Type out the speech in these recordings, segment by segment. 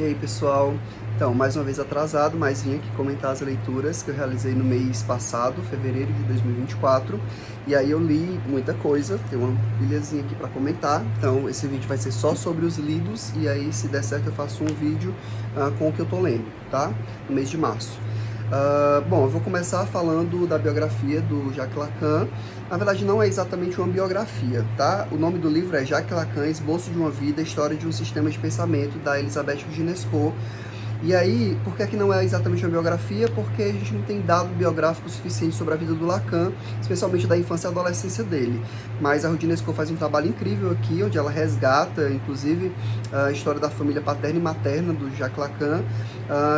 E aí, pessoal? Então, mais uma vez atrasado, mas vim aqui comentar as leituras que eu realizei no mês passado, fevereiro de 2024. E aí eu li muita coisa, tem uma pilhazinha aqui para comentar. Então, esse vídeo vai ser só sobre os lidos, e aí, se der certo, eu faço um vídeo com o que eu tô lendo, tá? No mês de março. Bom, eu vou começar falando da biografia do Jacques Lacan. Na verdade, não é exatamente uma biografia, tá? O nome do livro é Jacques Lacan, Esboço de uma Vida, História de um Sistema de Pensamento, da Elisabeth Roudinesco. E aí, por que não é exatamente uma biografia? Porque a gente não tem dado biográfico suficiente sobre a vida do Lacan, especialmente da infância e adolescência dele. Mas a Roudinesco faz um trabalho incrível aqui, onde ela resgata, inclusive, a história da família paterna e materna do Jacques Lacan,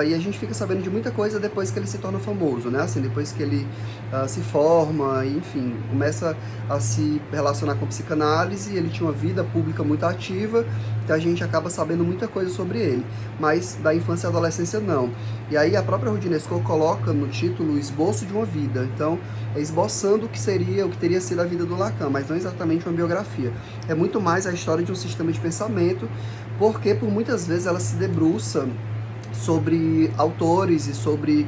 e a gente fica sabendo de muita coisa depois que ele se torna famoso, né? Assim, depois que ele se forma, e, enfim, começa a se relacionar com a psicanálise. Ele tinha uma vida pública muito ativa, então a gente acaba sabendo muita coisa sobre ele, mas da infância e adolescência não. E aí a própria Roudinesco coloca no título Esboço de uma Vida, então é esboçando o que teria sido a vida do Lacan, mas não exatamente uma biografia. É muito mais a história de um sistema de pensamento, porque por muitas vezes ela se debruça sobre autores e sobre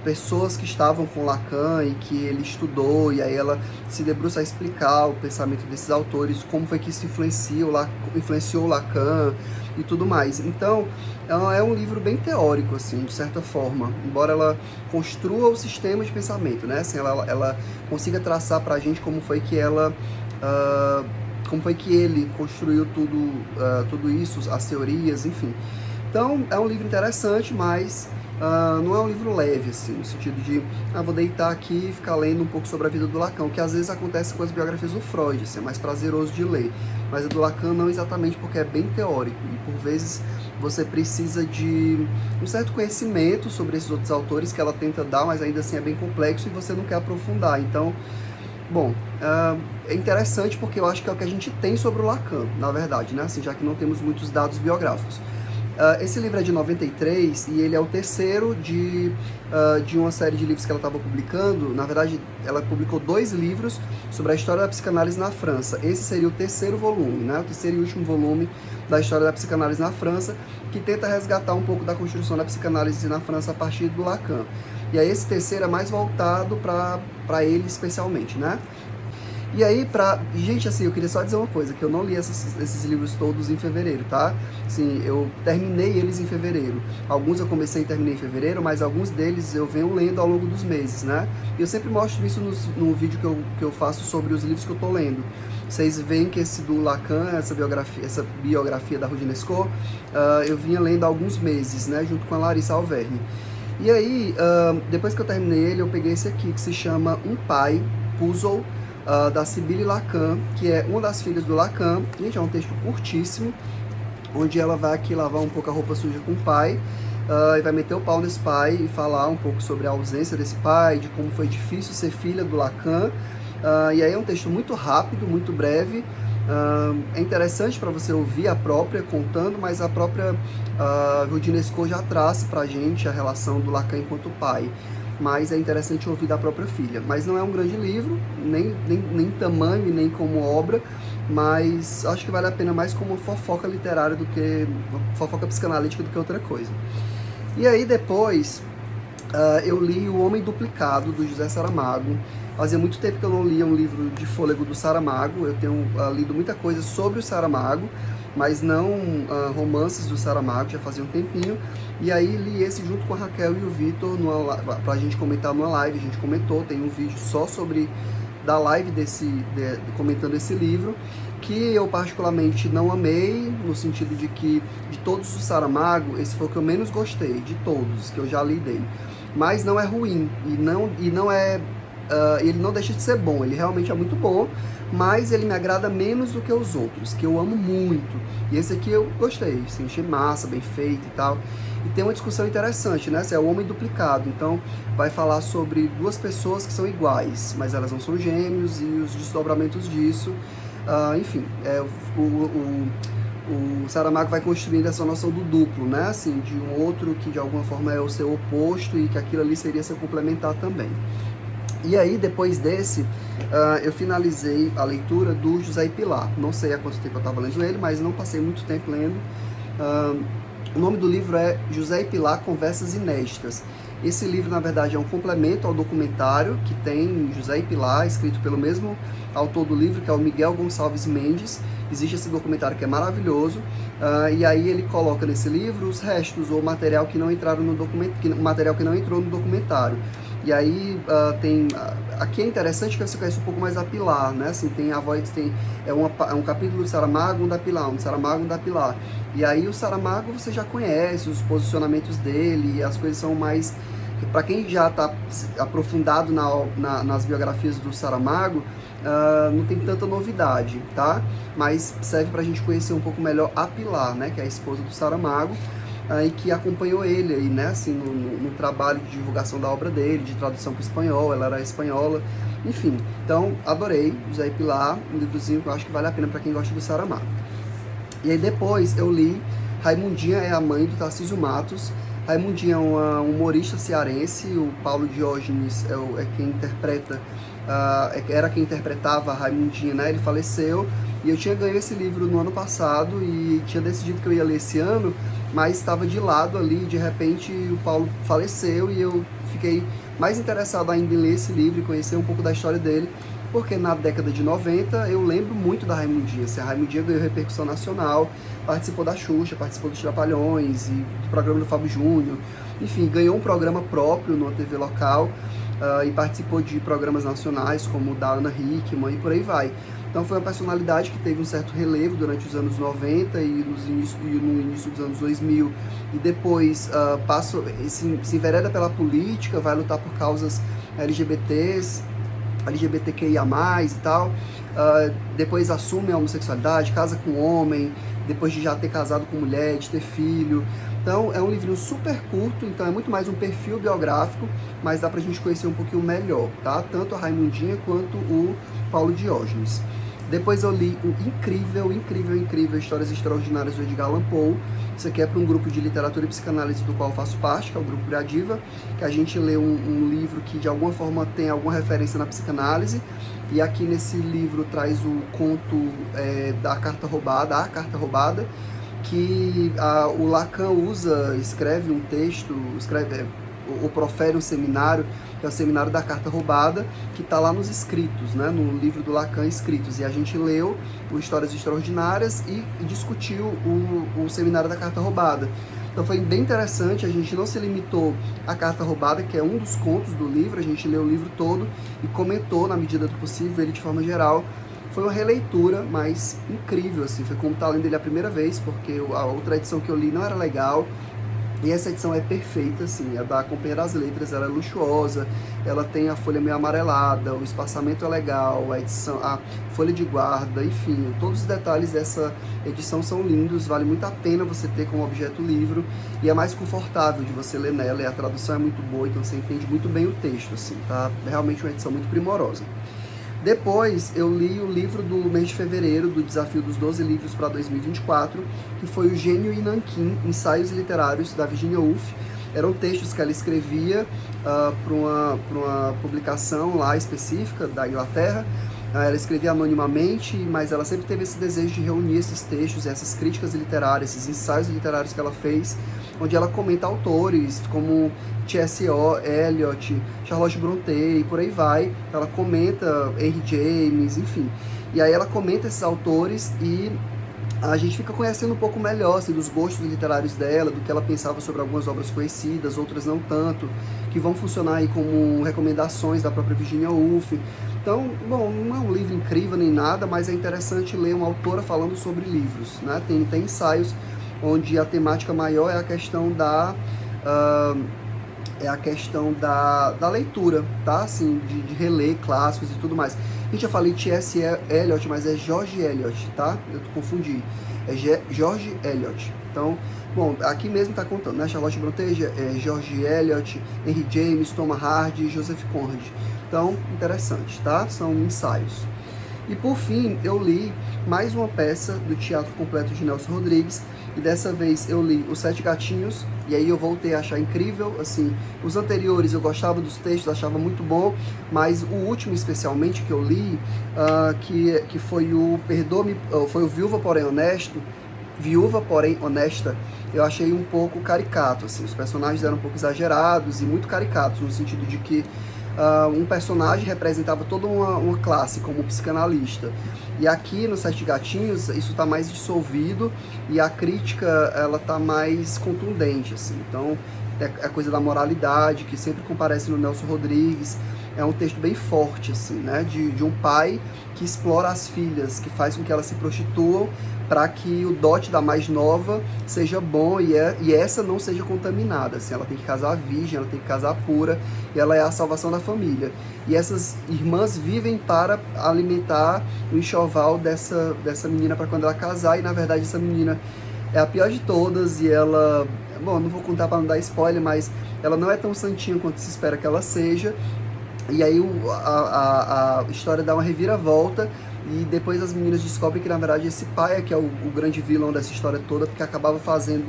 pessoas que estavam com Lacan e que ele estudou, e aí ela se debruça a explicar o pensamento desses autores, como foi que isso influenciou Lacan e tudo mais. Então, é um livro bem teórico, assim, de certa forma, embora ela construa o sistema de pensamento, né? Assim, ela consiga traçar pra gente como foi que como foi que ele construiu tudo isso, as teorias, enfim. Então, é um livro interessante, mas não é um livro leve, assim, no sentido de, vou deitar aqui e ficar lendo um pouco sobre a vida do Lacan, que às vezes acontece com as biografias do Freud, assim, é mais prazeroso de ler. Mas a do Lacan não exatamente, porque é bem teórico, e por vezes você precisa de um certo conhecimento sobre esses outros autores que ela tenta dar, mas ainda assim é bem complexo e você não quer aprofundar. Então, bom, é interessante porque eu acho que é o que a gente tem sobre o Lacan, na verdade, né? Assim, já que não temos muitos dados biográficos. Esse livro é de 93 e ele é o terceiro de uma série de livros que ela estava publicando. Na verdade, ela publicou 2 livros sobre a história da psicanálise na França. Esse seria o terceiro volume, né? O terceiro e último volume da história da psicanálise na França, que tenta resgatar um pouco da construção da psicanálise na França a partir do Lacan. E aí esse terceiro é mais voltado para ele especialmente, né? E aí, gente, assim, eu queria só dizer uma coisa, que eu não li esses livros todos em fevereiro, tá? Assim, eu terminei eles em fevereiro. Alguns eu comecei e terminei em fevereiro, mas alguns deles eu venho lendo ao longo dos meses, né? E eu sempre mostro isso no vídeo que eu faço sobre os livros que eu tô lendo. Vocês veem que esse do Lacan, essa biografia da Roudinesco, eu vinha lendo há alguns meses, né? Junto com a Larissa Alverne. E aí, depois que eu terminei ele, eu peguei esse aqui, que se chama Um Pai, Puzzle, da Sybille Lacan, que é uma das filhas do Lacan. Gente, é um texto curtíssimo, onde ela vai aqui lavar um pouco a roupa suja com o pai, e vai meter o pau nesse pai e falar um pouco sobre a ausência desse pai, de como foi difícil ser filha do Lacan. E aí é um texto muito rápido, muito breve. É interessante para você ouvir a própria contando, mas a própria Roudinesco já traz pra gente a relação do Lacan enquanto pai. Mas é interessante ouvir da própria filha. Mas não é um grande livro, nem tamanho e nem como obra, mas acho que vale a pena mais como fofoca literária do que fofoca psicanalítica do que outra coisa. E aí depois eu li O Homem Duplicado, do José Saramago. Fazia muito tempo que eu não lia um livro de fôlego do Saramago. Eu tenho lido muita coisa sobre o Saramago, mas não romances do Saramago, já fazia um tempinho. E aí li esse junto com a Raquel e o Vitor pra gente comentar numa live. A gente comentou, tem um vídeo só da live comentando esse livro, que eu particularmente não amei, no sentido de que de todos os Saramago, esse foi o que eu menos gostei, de todos que eu já li dele. Mas não é ruim, e não é... ele não deixa de ser bom, ele realmente é muito bom, mas ele me agrada menos do que os outros, que eu amo muito. E esse aqui eu gostei, assim, achei massa, bem feito e tal. E tem uma discussão interessante, né? É o Homem Duplicado, então vai falar sobre 2 pessoas que são iguais, mas elas não são gêmeos, e os desdobramentos disso. Enfim, o Saramago vai construindo essa noção do duplo, né? Assim, de um outro que de alguma forma é o seu oposto e que aquilo ali seria seu complementar também. E aí, depois desse, eu finalizei a leitura do José e Pilar. Não sei há quanto tempo eu estava lendo ele, mas não passei muito tempo lendo. O nome do livro é José e Pilar, Conversas Inéditas. Esse livro, na verdade, é um complemento ao documentário que tem José e Pilar, escrito pelo mesmo autor do livro, que é o Miguel Gonçalves Mendes. Existe esse documentário que é maravilhoso, e aí ele coloca nesse livro os restos, ou material que não entraram no documento, material que não entrou no documentário. E aí aqui é interessante que você conhece um pouco mais a Pilar, né? Assim, tem a voz, é um capítulo do Saramago, um da Pilar, um do Saramago, um da Pilar. E aí o Saramago você já conhece, os posicionamentos dele, as coisas são mais... Para quem já está aprofundado nas biografias do Saramago, não tem tanta novidade, tá? Mas serve para a gente conhecer um pouco melhor a Pilar, né? Que é a esposa do Saramago, e que acompanhou ele aí, né, assim, no trabalho de divulgação da obra dele, de tradução para o espanhol, ela era espanhola, enfim. Então, adorei José e Pilar, um livrozinho que eu acho que vale a pena para quem gosta do Saramago. E aí depois eu li Raimundinha é a Mãe, do Tarcísio Matos. Raimundinha é uma humorista cearense, o Paulo Diógenes é quem interpreta, era quem interpretava a Raimundinha, né, ele faleceu, e eu tinha ganho esse livro no ano passado e tinha decidido que eu ia ler esse ano, mas estava de lado ali, de repente o Paulo faleceu e eu fiquei mais interessado ainda em ler esse livro e conhecer um pouco da história dele, porque na década de 90 eu lembro muito da Raimundinha. A Raimundinha ganhou repercussão nacional, participou da Xuxa, participou dos Trapalhões e do programa do Fábio Júnior, enfim, ganhou um programa próprio numa TV local, e participou de programas nacionais como o da Ana Hickman e por aí vai. Então foi uma personalidade que teve um certo relevo durante os anos 90 e no início dos anos 2000, e depois se envereda pela política, vai lutar por causas LGBTQIA+, e tal, depois assume a homossexualidade, casa com homem, depois de já ter casado com mulher, de ter filho. Então é um livrinho super curto, então é muito mais um perfil biográfico, mas dá pra gente conhecer um pouquinho melhor, tá? Tanto a Raimundinha quanto o Paulo Diógenes. Depois eu li o incrível Histórias Extraordinárias do Edgar Allan Poe. Isso aqui é para um grupo de literatura e psicanálise do qual eu faço parte, que é o Grupo Gradiva, que a gente lê um livro que de alguma forma tem alguma referência na psicanálise, e aqui nesse livro traz o conto da Carta Roubada, A Carta Roubada, que o Lacan escreve um texto, ou profere um seminário, que é o Seminário da Carta Roubada, que está lá nos Escritos, né, no livro do Lacan, Escritos, e a gente leu o Histórias Extraordinárias e discutiu o Seminário da Carta Roubada. Então foi bem interessante, a gente não se limitou à Carta Roubada, que é um dos contos do livro, a gente leu o livro todo e comentou, na medida do possível, ele de forma geral. Foi uma releitura, mas incrível, assim, foi como estar lendo ele a primeira vez, porque a outra edição que eu li não era legal, e essa edição é perfeita, assim, a da Companhia das Letras, ela é luxuosa, ela tem a folha meio amarelada, o espaçamento é legal, a folha de guarda, enfim, todos os detalhes dessa edição são lindos, vale muito a pena você ter como objeto o livro, e é mais confortável de você ler nela, e a tradução é muito boa, então você entende muito bem o texto, assim, tá? É realmente uma edição muito primorosa. Depois eu li o livro do mês de fevereiro, do Desafio dos 12 Livros para 2024, que foi o Gênio em Nanquim, Ensaios Literários, da Virginia Woolf. Eram textos que ela escrevia para uma publicação lá específica da Inglaterra. Ela escrevia anonimamente, mas ela sempre teve esse desejo de reunir esses textos, essas críticas literárias, esses ensaios literários que ela fez, onde ela comenta autores como T.S. Eliot, Charlotte Brontë e por aí vai. Ela comenta Henry James, enfim. E aí ela comenta esses autores e a gente fica conhecendo um pouco melhor assim, dos gostos literários dela, do que ela pensava sobre algumas obras conhecidas, outras não tanto, que vão funcionar aí como recomendações da própria Virginia Woolf. Então, bom, não é um livro incrível nem nada, mas é interessante ler uma autora falando sobre livros, né? Tem ensaios onde a temática maior é a questão da leitura, tá? Assim, de reler clássicos e tudo mais. A gente já falei T.S. Eliot, mas é George Eliot, tá? Eu confundi. É George Eliot. Então, bom, aqui mesmo tá contando, né? Charlotte Brontë, George Eliot, Henry James, Thomas Hardy, Joseph Conrad. Então, interessante, tá? São ensaios. E por fim, eu li mais uma peça do Teatro Completo de Nelson Rodrigues, e dessa vez eu li Os Sete Gatinhos, e aí eu voltei a achar incrível, assim, os anteriores eu gostava dos textos, achava muito bom, mas o último especialmente que eu li, que foi o Viúva Porém Honesto, Viúva, porém honesta, eu achei um pouco caricato, assim, os personagens eram um pouco exagerados e muito caricatos, no sentido de que um personagem representava toda uma classe, como um psicanalista. E aqui no Sete Gatinhos, isso está mais dissolvido e a crítica, ela tá mais contundente, assim. Então, é a coisa da moralidade, que sempre comparece no Nelson Rodrigues. É um texto bem forte, assim, né? De um pai que explora as filhas, que faz com que elas se prostituam para que o dote da mais nova seja bom e essa não seja contaminada. Assim, ela tem que casar virgem, ela tem que casar pura, e ela é a salvação da família. E essas irmãs vivem para alimentar o enxoval dessa menina para quando ela casar, e na verdade essa menina é a pior de todas, e ela... Bom, não vou contar para não dar spoiler, mas ela não é tão santinha quanto se espera que ela seja. E aí a história dá uma reviravolta e depois as meninas descobrem que na verdade esse pai é que é o grande vilão dessa história toda, porque acabava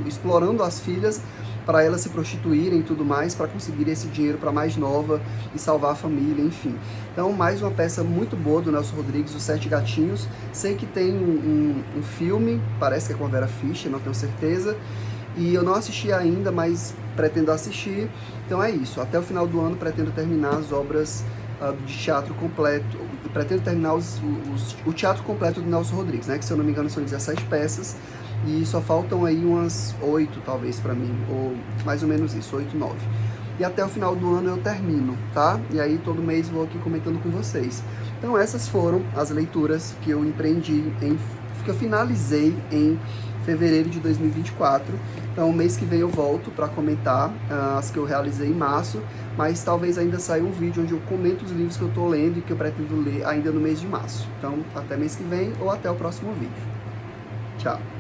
explorando as filhas para elas se prostituírem e tudo mais, para conseguir esse dinheiro para mais nova e salvar a família, enfim. Então, mais uma peça muito boa do Nelson Rodrigues, Os Sete Gatinhos. Sei que tem um filme, parece que é com a Vera Fischer, não tenho certeza, e eu não assisti ainda, mas pretendo assistir. Então é isso, até o final do ano pretendo terminar as obras de teatro completo, pretendo terminar o teatro completo do Nelson Rodrigues, né, que se eu não me engano são 17 peças, e só faltam aí umas 8 talvez pra mim, ou mais ou menos isso, 8, 9. E até o final do ano eu termino, tá? E aí todo mês vou aqui comentando com vocês. Então essas foram as leituras que eu empreendi, que eu finalizei em fevereiro de 2024. Então, mês que vem eu volto para comentar as que eu realizei em março, mas talvez ainda saia um vídeo onde eu comento os livros que eu estou lendo e que eu pretendo ler ainda no mês de março. Então, até mês que vem ou até o próximo vídeo. Tchau!